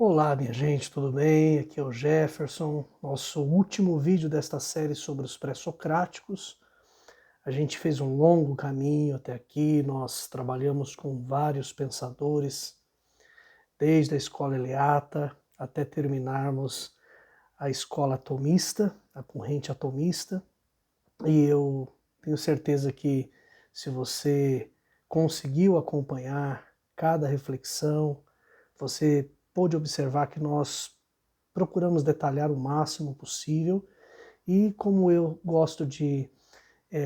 Olá, minha gente, tudo bem? Aqui é o Jefferson, nosso último vídeo desta série sobre os pré-socráticos. A gente fez um longo caminho até aqui, nós trabalhamos com vários pensadores, desde a escola eleata até terminarmos a escola atomista, a corrente atomista, e eu tenho certeza que se você conseguiu acompanhar cada reflexão, você pôde observar que nós procuramos detalhar o máximo possível e, como eu gosto de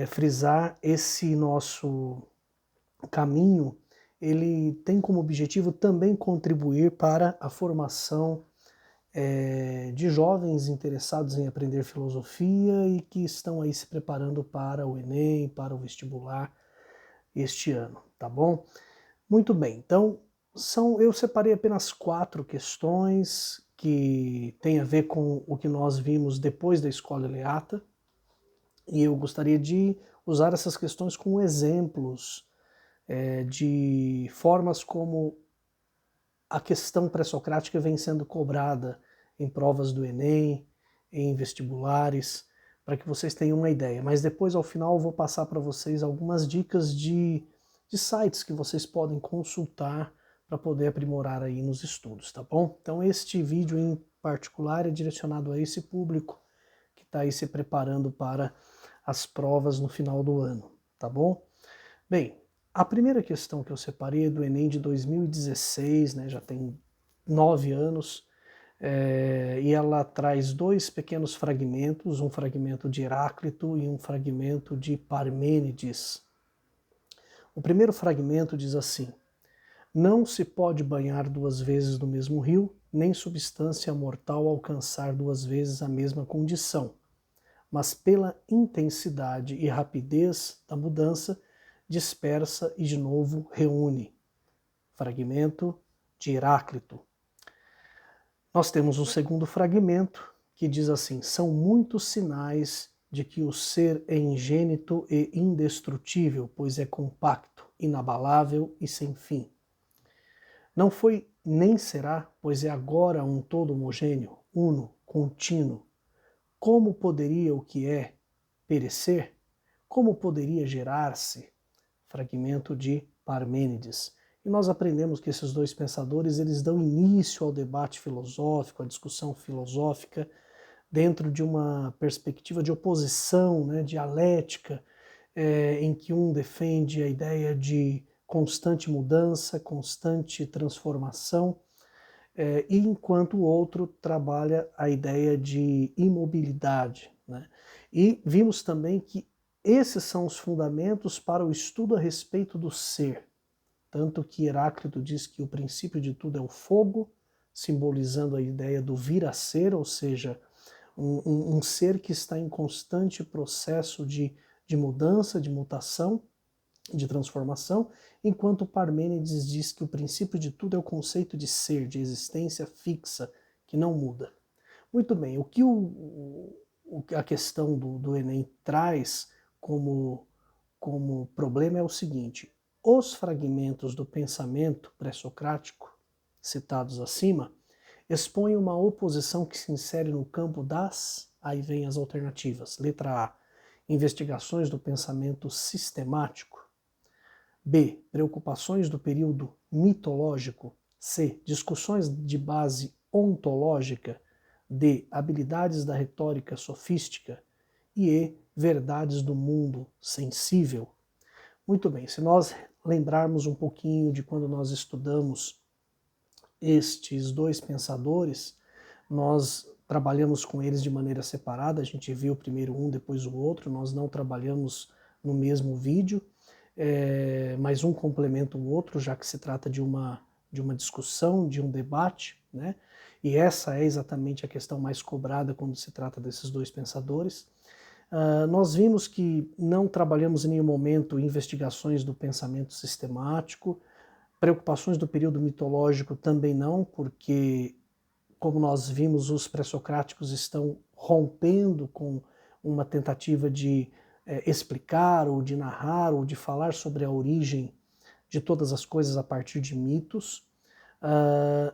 frisar, esse nosso caminho ele tem como objetivo também contribuir para a formação de jovens interessados em aprender filosofia e que estão aí se preparando para o Enem, para o vestibular este ano, tá bom? Muito bem, então eu separei apenas 4 questões que têm a ver com o que nós vimos depois da escola eleata, e eu gostaria de usar essas questões como exemplos de formas como a questão pré-socrática vem sendo cobrada em provas do Enem, em vestibulares, para que vocês tenham uma ideia. Mas depois, ao final, eu vou passar para vocês algumas dicas de sites que vocês podem consultar para poder aprimorar aí nos estudos, tá bom? Então este vídeo em particular é direcionado a esse público que está aí se preparando para as provas no final do ano, tá bom? Bem, a primeira questão que eu separei é do Enem de 2016, né, já tem 9 anos, e ela traz 2 pequenos fragmentos, um fragmento de Heráclito e um fragmento de Parmênides. O primeiro fragmento diz assim: não se pode banhar 2 vezes no mesmo rio, nem substância mortal alcançar 2 vezes a mesma condição, mas pela intensidade e rapidez da mudança, dispersa e de novo reúne. Fragmento de Heráclito. Nós temos um segundo fragmento que diz assim: são muitos sinais de que o ser é ingênito e indestrutível, pois é compacto, inabalável e sem fim. Não foi nem será, pois é agora um todo homogêneo, uno, contínuo. Como poderia o que é perecer? Como poderia gerar-se? Fragmento de Parmênides. E nós aprendemos que esses 2 pensadores eles dão início ao debate filosófico, à discussão filosófica, dentro de uma perspectiva de oposição, né, dialética, em que um defende a ideia de constante mudança, constante transformação, e enquanto o outro trabalha a ideia de imobilidade, né? E vimos também que esses são os fundamentos para o estudo a respeito do ser, tanto que Heráclito diz que o princípio de tudo é o fogo, simbolizando a ideia do vir a ser, ou seja, um ser que está em constante processo de mudança, de mutação, de transformação, enquanto Parmênides diz que o princípio de tudo é o conceito de ser, de existência fixa, que não muda. Muito bem, o que a questão do Enem traz como problema é o seguinte: os fragmentos do pensamento pré-socrático, citados acima, expõem uma oposição que se insere no campo das, aí vem as alternativas. Letra A, investigações do pensamento sistemático. B, preocupações do período mitológico. C, discussões de base ontológica. D, habilidades da retórica sofística. E E, verdades do mundo sensível. Muito bem, se nós lembrarmos um pouquinho de quando nós estudamos estes 2 pensadores, nós trabalhamos com eles de maneira separada, a gente viu primeiro um, depois o outro, nós não trabalhamos no mesmo vídeo, mas um complementa o outro, já que se trata de uma discussão, de um debate, né? E essa é exatamente a questão mais cobrada quando se trata desses 2 pensadores. Nós vimos que não trabalhamos em nenhum momento investigações do pensamento sistemático, preocupações do período mitológico também não, porque, como nós vimos, os pré-socráticos estão rompendo com uma tentativa de explicar, ou de narrar, ou de falar sobre a origem de todas as coisas a partir de mitos.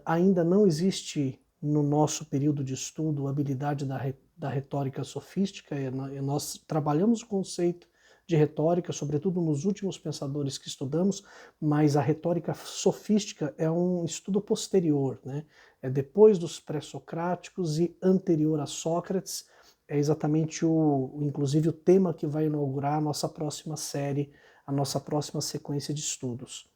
Ainda não existe no nosso período de estudo a habilidade da retórica sofística, e nós trabalhamos o conceito de retórica, sobretudo nos últimos pensadores que estudamos, mas a retórica sofística é um estudo posterior, né? É depois dos pré-socráticos e anterior a Sócrates, é exatamente inclusive o tema que vai inaugurar a nossa próxima série, a nossa próxima sequência de estudos.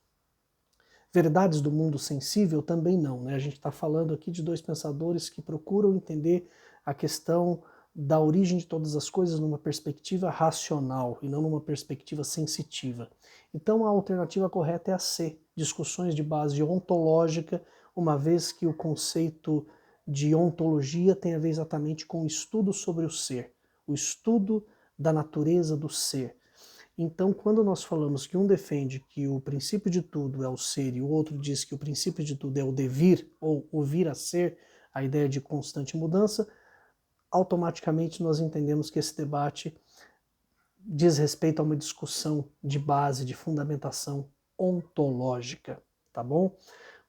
Verdades do mundo sensível também não, né? A gente está falando aqui de dois pensadores que procuram entender a questão da origem de todas as coisas numa perspectiva racional e não numa perspectiva sensitiva. Então a alternativa correta é a C, discussões de base ontológica, uma vez que o conceito de ontologia tem a ver exatamente com o estudo sobre o ser, o estudo da natureza do ser. Então, quando nós falamos que um defende que o princípio de tudo é o ser e o outro diz que o princípio de tudo é o devir, ou o vir a ser, a ideia de constante mudança, automaticamente nós entendemos que esse debate diz respeito a uma discussão de base, de fundamentação ontológica, tá bom?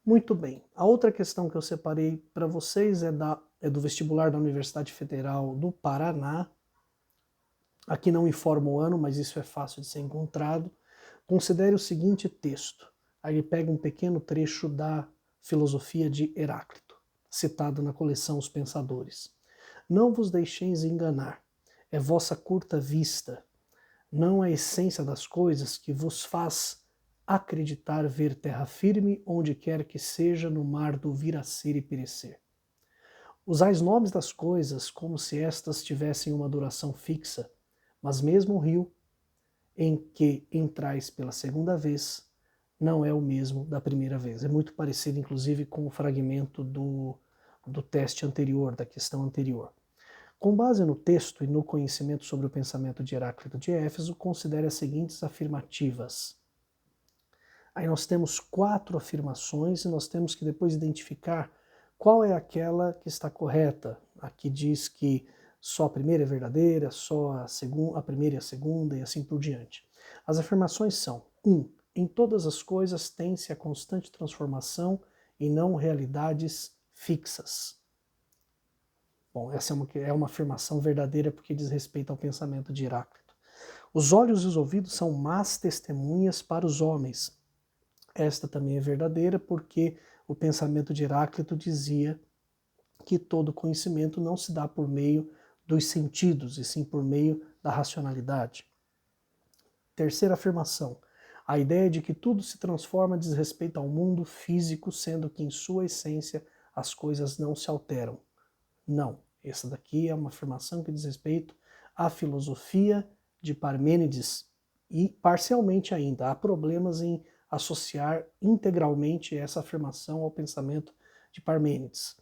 Muito bem. A outra questão que eu separei para vocês é do vestibular da Universidade Federal do Paraná. Aqui não informa o ano, mas isso é fácil de ser encontrado. Considere o seguinte texto. Aí ele pega um pequeno trecho da filosofia de Heráclito, citado na coleção Os Pensadores. Não vos deixeis enganar, é vossa curta vista, não a essência das coisas que vos faz acreditar ver terra firme onde quer que seja no mar do vir a ser e perecer. Usais nomes das coisas como se estas tivessem uma duração fixa, mas mesmo o rio em que entrais pela segunda vez não é o mesmo da primeira vez. É muito parecido, inclusive, com o fragmento do teste anterior, da questão anterior. Com base no texto e no conhecimento sobre o pensamento de Heráclito de Éfeso, considere as seguintes afirmativas. Aí nós temos 4 afirmações e nós temos que depois identificar qual é aquela que está correta. Aqui diz que só a primeira é verdadeira, só a primeira e a segunda e assim por diante. As afirmações são: 1. Em todas as coisas tem-se a constante transformação e não realidades fixas. Bom, essa é uma afirmação verdadeira porque diz respeito ao pensamento de Heráclito. Os olhos e os ouvidos são más testemunhas para os homens. Esta também é verdadeira porque o pensamento de Heráclito dizia que todo conhecimento não se dá por meio dos sentidos, e sim por meio da racionalidade. Terceira afirmação. A ideia de que tudo se transforma diz respeito ao mundo físico, sendo que em sua essência as coisas não se alteram. Não, essa daqui é uma afirmação que diz respeito à filosofia de Parmênides e parcialmente ainda. Há problemas em associar integralmente essa afirmação ao pensamento de Parmênides.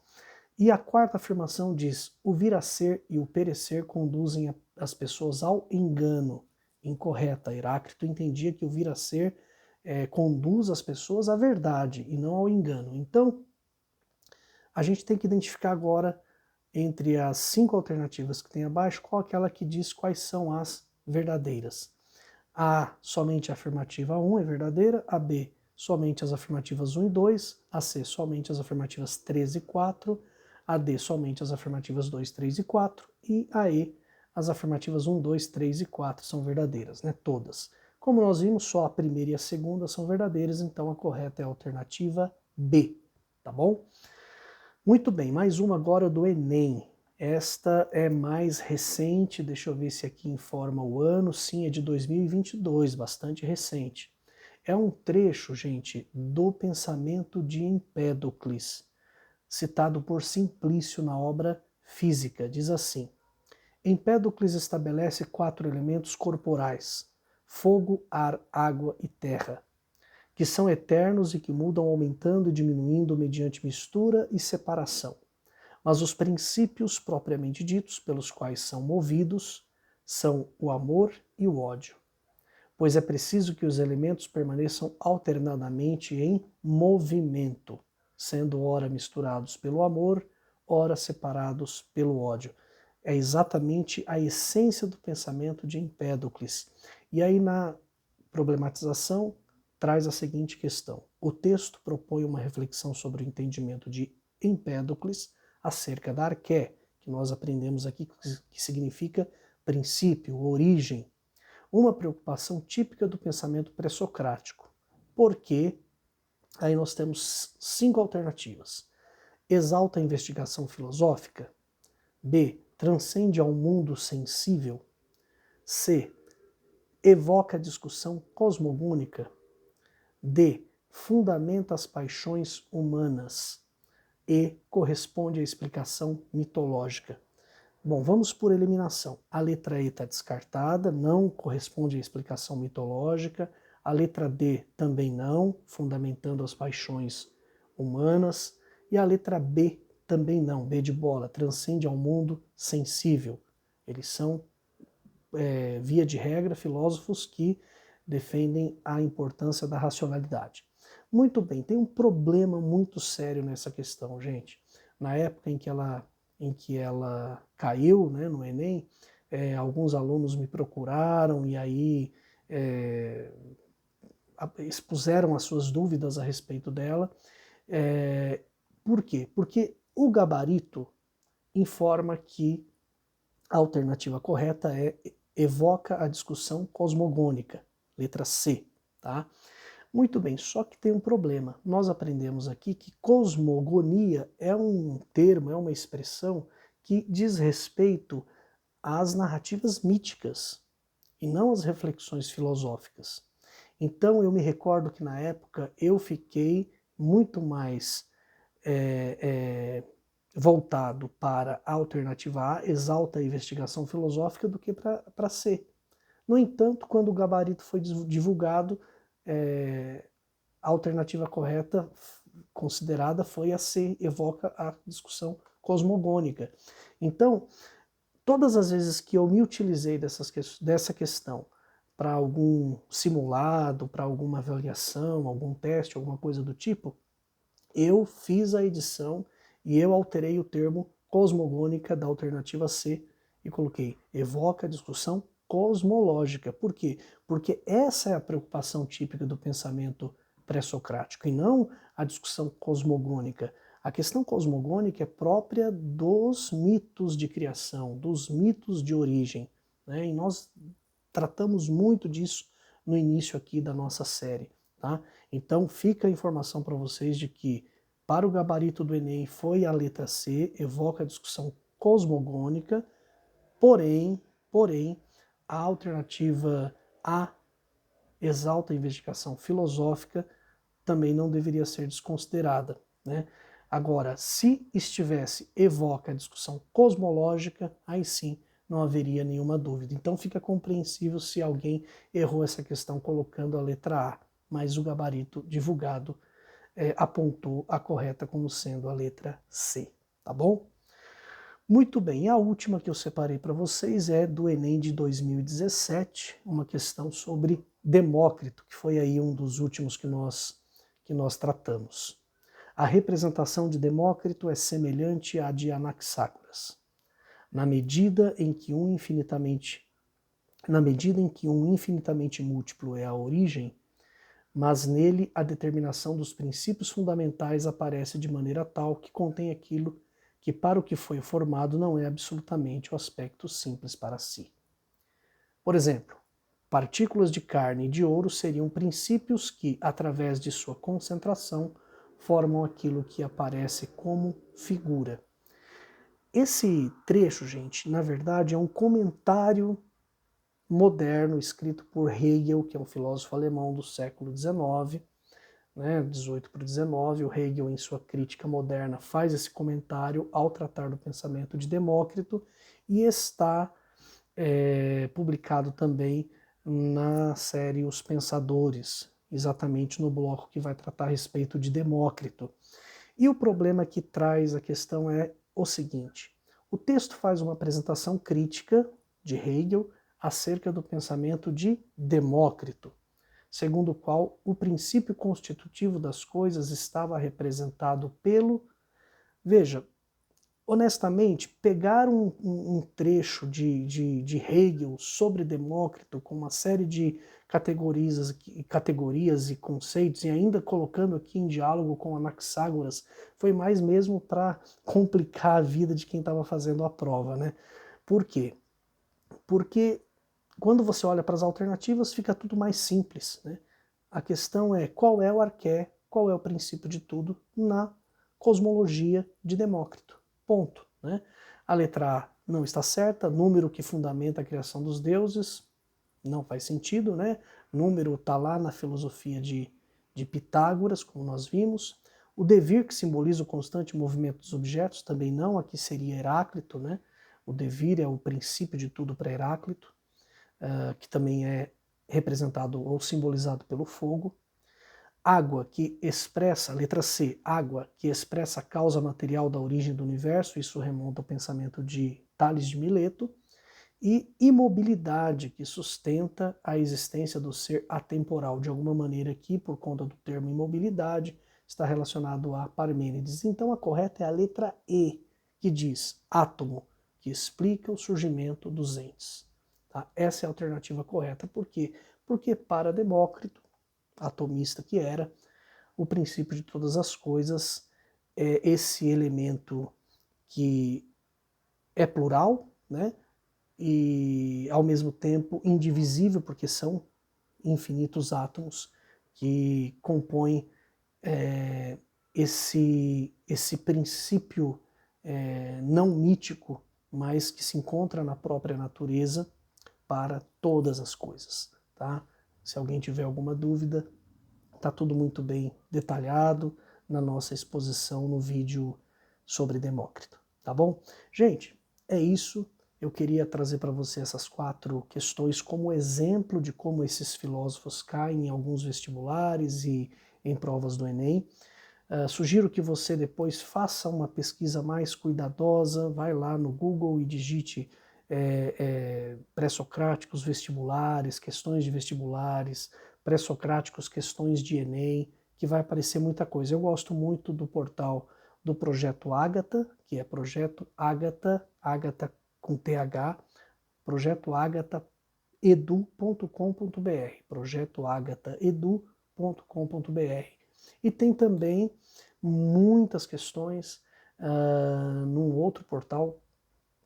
E a quarta afirmação diz: o vir a ser e o perecer conduzem as pessoas ao engano. Incorreta. Heráclito entendia que o vir a ser conduz as pessoas à verdade e não ao engano. Então, a gente tem que identificar agora, entre as 5 alternativas que tem abaixo, qual aquela que diz quais são as verdadeiras. A, somente a afirmativa 1 é verdadeira, a B, somente as afirmativas 1 e 2, a C, somente as afirmativas 3 e 4, a D, somente as afirmativas 2, 3 e 4, e a E, as afirmativas 1, 2, 3 e 4 são verdadeiras, né? Todas. Como nós vimos, só a primeira e a segunda são verdadeiras, então a correta é a alternativa B, tá bom? Muito bem, mais uma agora do Enem. Esta é mais recente, deixa eu ver se aqui informa o ano, sim, é de 2022, bastante recente. É um trecho, gente, do pensamento de Empédocles, citado por Simplício na obra Física. Diz assim: Empédocles estabelece 4 elementos corporais: fogo, ar, água e terra, que são eternos e que mudam aumentando e diminuindo mediante mistura e separação. Mas os princípios propriamente ditos, pelos quais são movidos, são o amor e o ódio. Pois é preciso que os elementos permaneçam alternadamente em movimento, sendo ora misturados pelo amor, ora separados pelo ódio. É exatamente a essência do pensamento de Empédocles. E aí na problematização traz a seguinte questão. O texto propõe uma reflexão sobre o entendimento de Empédocles acerca da arqué, que nós aprendemos aqui que significa princípio, origem, uma preocupação típica do pensamento pré-socrático. Por quê? Aí nós temos 5 alternativas. Exalta a investigação filosófica. B. Transcende ao mundo sensível. C. Evoca a discussão cosmogônica. D. Fundamenta as paixões humanas. E. Corresponde à explicação mitológica. Bom, vamos por eliminação. A letra E está descartada, não corresponde à explicação mitológica. A letra D também não, fundamentando as paixões humanas. E a letra B também não, B de bola, transcende ao mundo sensível. Eles são, via de regra, filósofos que defendem a importância da racionalidade. Muito bem, tem um problema muito sério nessa questão, gente. Na época em que ela caiu, né, no Enem, alguns alunos me procuraram e aí expuseram as suas dúvidas a respeito dela. Por quê? Porque o gabarito informa que a alternativa correta evoca a discussão cosmogônica, letra C, tá? Muito bem, só que tem um problema. Nós aprendemos aqui que cosmogonia é um termo, é uma expressão que diz respeito às narrativas míticas e não às reflexões filosóficas. Então eu me recordo que na época eu fiquei muito mais voltado para a alternativa A, exalta a investigação filosófica, do que para C. No entanto, quando o gabarito foi divulgado, a alternativa correta considerada foi a C, evoca a discussão cosmogônica. Então, todas as vezes que eu me utilizei dessa questão para algum simulado, para alguma avaliação, algum teste, alguma coisa do tipo, eu fiz a edição e eu alterei o termo cosmogônica da alternativa C e coloquei evoca a discussão cosmológica. Por quê? Porque essa é a preocupação típica do pensamento pré-socrático e não a discussão cosmogônica. A questão cosmogônica é própria dos mitos de criação, dos mitos de origem, né? E nós tratamos muito disso no início aqui da nossa série, tá? Então fica a informação para vocês de que para o gabarito do Enem foi a letra C, evoca a discussão cosmogônica, porém, a alternativa A, exalta a investigação filosófica, também não deveria ser desconsiderada, né? Agora, se estivesse evoca a discussão cosmológica, aí sim não haveria nenhuma dúvida. Então fica compreensível se alguém errou essa questão colocando a letra A, mas o gabarito divulgado apontou a correta como sendo a letra C, tá bom? Muito bem, a última que eu separei para vocês é do Enem de 2017, uma questão sobre Demócrito, que foi aí um dos últimos que nós tratamos. A representação de Demócrito é semelhante à de Anaxágoras, na medida em que um infinitamente múltiplo é a origem, mas nele a determinação dos princípios fundamentais aparece de maneira tal que contém aquilo que para o que foi formado não é absolutamente o aspecto simples para si. Por exemplo, partículas de carne e de ouro seriam princípios que, através de sua concentração, formam aquilo que aparece como figura. Esse trecho, gente, na verdade é um comentário moderno escrito por Hegel, que é um filósofo alemão do século XIX, né, 18 para o 19, o Hegel, em sua crítica moderna, faz esse comentário ao tratar do pensamento de Demócrito e está publicado também na série Os Pensadores, exatamente no bloco que vai tratar a respeito de Demócrito. E o problema que traz a questão é o seguinte: o texto faz uma apresentação crítica de Hegel acerca do pensamento de Demócrito, segundo o qual o princípio constitutivo das coisas estava representado pelo... Veja, honestamente, pegar um trecho de Hegel sobre Demócrito com uma série de categorias e conceitos e ainda colocando aqui em diálogo com Anaxágoras foi mais mesmo para complicar a vida de quem estava fazendo a prova, né? Por quê? Porque quando você olha para as alternativas fica tudo mais simples, né? A questão é qual é o arqué, qual é o princípio de tudo na cosmologia de Demócrito. Ponto. Né? A letra A não está certa, número que fundamenta a criação dos deuses, não faz sentido, né? Número está lá na filosofia de Pitágoras, como nós vimos. O devir, que simboliza o constante movimento dos objetos, também não, aqui seria Heráclito, né? O devir é o princípio de tudo para Heráclito, que também é representado ou simbolizado pelo fogo. Água, que expressa, letra C, água, que expressa a causa material da origem do universo, isso remonta ao pensamento de Tales de Mileto, e imobilidade, que sustenta a existência do ser atemporal. De alguma maneira aqui, por conta do termo imobilidade, está relacionado a Parmênides. Então a correta é a letra E, que diz átomo, que explica o surgimento dos entes. Tá? Essa é a alternativa correta. Por quê? Porque para Demócrito, atomista que era, o princípio de todas as coisas é esse elemento que é plural, né? E ao mesmo tempo indivisível, porque são infinitos átomos que compõem esse princípio não mítico, mas que se encontra na própria natureza para todas as coisas. Tá? Se alguém tiver alguma dúvida, está tudo muito bem detalhado na nossa exposição no vídeo sobre Demócrito, tá bom? Gente, é isso. Eu queria trazer para você essas 4 questões como exemplo de como esses filósofos caem em alguns vestibulares e em provas do Enem. Sugiro que você depois faça uma pesquisa mais cuidadosa, vai lá no Google e digite pré-socráticos vestibulares, questões de vestibulares, pré-socráticos questões de Enem, que vai aparecer muita coisa. Eu gosto muito do portal do Projeto Ágata, que é Projeto Ágata, Ágata com TH, projetoagataedu.com.br, projetoagataedu.com.br. E tem também muitas questões num outro portal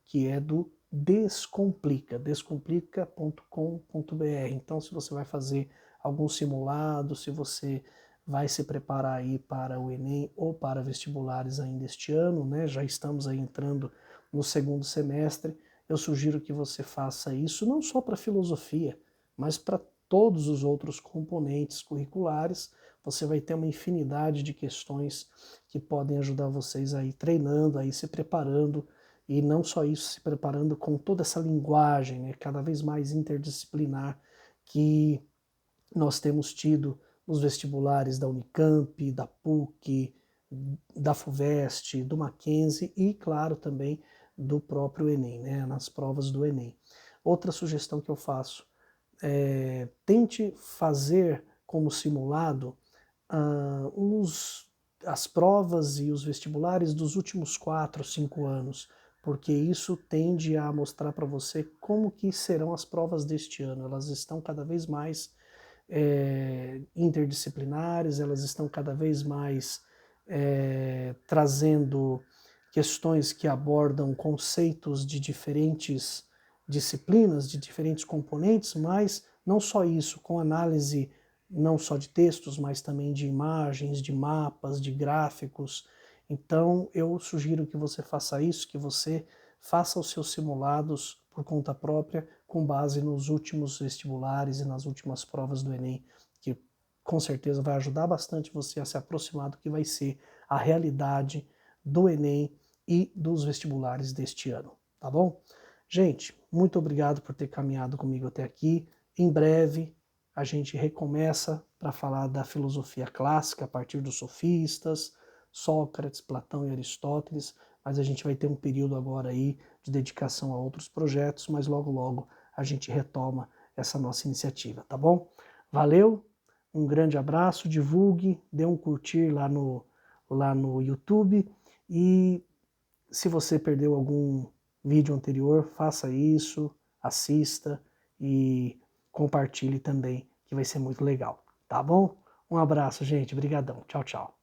que é do Descomplica, descomplica.com.br. Então, se você vai fazer algum simulado, se você vai se preparar aí para o Enem ou para vestibulares ainda este ano, né? Já estamos aí entrando no segundo semestre. Eu sugiro que você faça isso não só para filosofia, mas para todos os outros componentes curriculares. Você vai ter uma infinidade de questões que podem ajudar vocês aí treinando, aí se preparando, e não só isso, se preparando com toda essa linguagem, né, cada vez mais interdisciplinar que nós temos tido nos vestibulares da Unicamp, da PUC, da FUVEST, do Mackenzie e, claro, também do próprio Enem, né, nas provas do Enem. Outra sugestão que eu faço é tente fazer como simulado as provas e os vestibulares dos últimos 4, 5 anos, porque isso tende a mostrar para você como que serão as provas deste ano. Elas estão cada vez mais interdisciplinares, elas estão cada vez mais trazendo questões que abordam conceitos de diferentes disciplinas, de diferentes componentes, mas não só isso, com análise não só de textos, mas também de imagens, de mapas, de gráficos. Então eu sugiro que você faça isso, que você faça os seus simulados por conta própria, com base nos últimos vestibulares e nas últimas provas do Enem, que com certeza vai ajudar bastante você a se aproximar do que vai ser a realidade do Enem e dos vestibulares deste ano, tá bom? Gente, muito obrigado por ter caminhado comigo até aqui. Em breve a gente recomeça para falar da filosofia clássica a partir dos sofistas, Sócrates, Platão e Aristóteles, mas a gente vai ter um período agora aí de dedicação a outros projetos, mas logo logo a gente retoma essa nossa iniciativa, tá bom? Valeu, um grande abraço, divulgue, dê um curtir lá no YouTube e se você perdeu algum vídeo anterior, faça isso, assista e compartilhe também, que vai ser muito legal, tá bom? Um abraço, gente. Brigadão. Tchau, tchau.